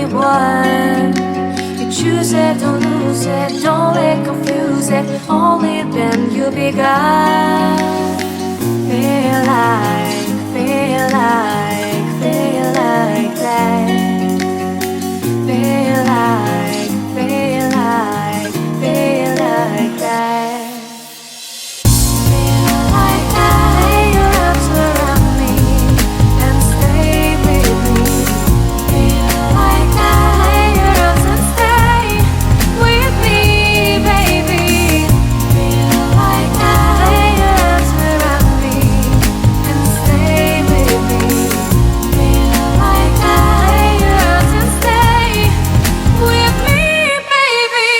only one. You choose it, don't lose it, don't let confuse it. Only then you begun. Feel like, feel like, feel like that. Feel like, feel like, feel like that. Feel like that. Lay your arms around me and stay with me. Feel like that. Lay your arms and stay with me, baby. Feel like that. Lay your arms around me and stay with me. Feel like that. Lay your arms and stay with me, baby.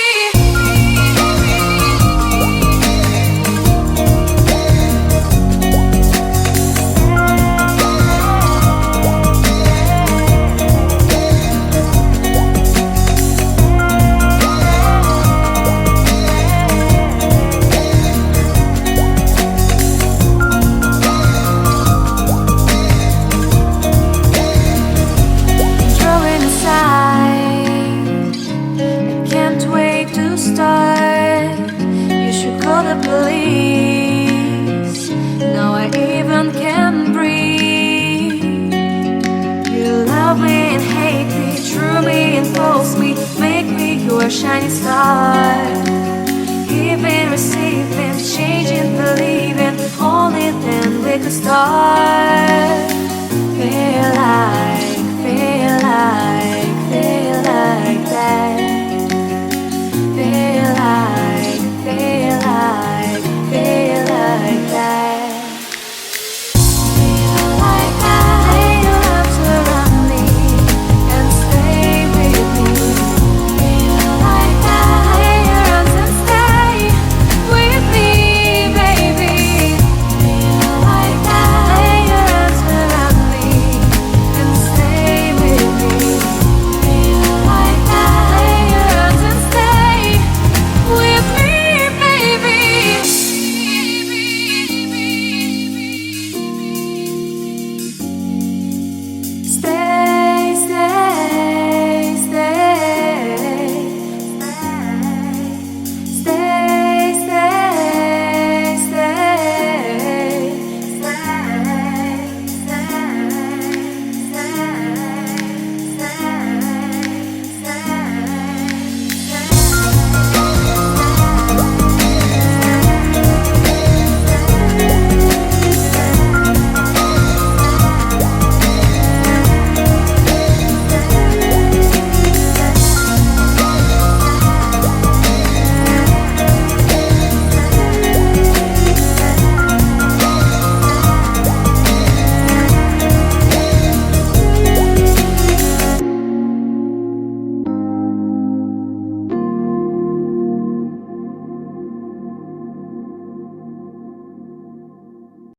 Throwing aside, I can't wait to start. You should call the police. Now I even can breathe. You love me and hate me, true me and false me, make me your shining star. Giving, receiving, changing, believing, only then we could start. Feel like, feel like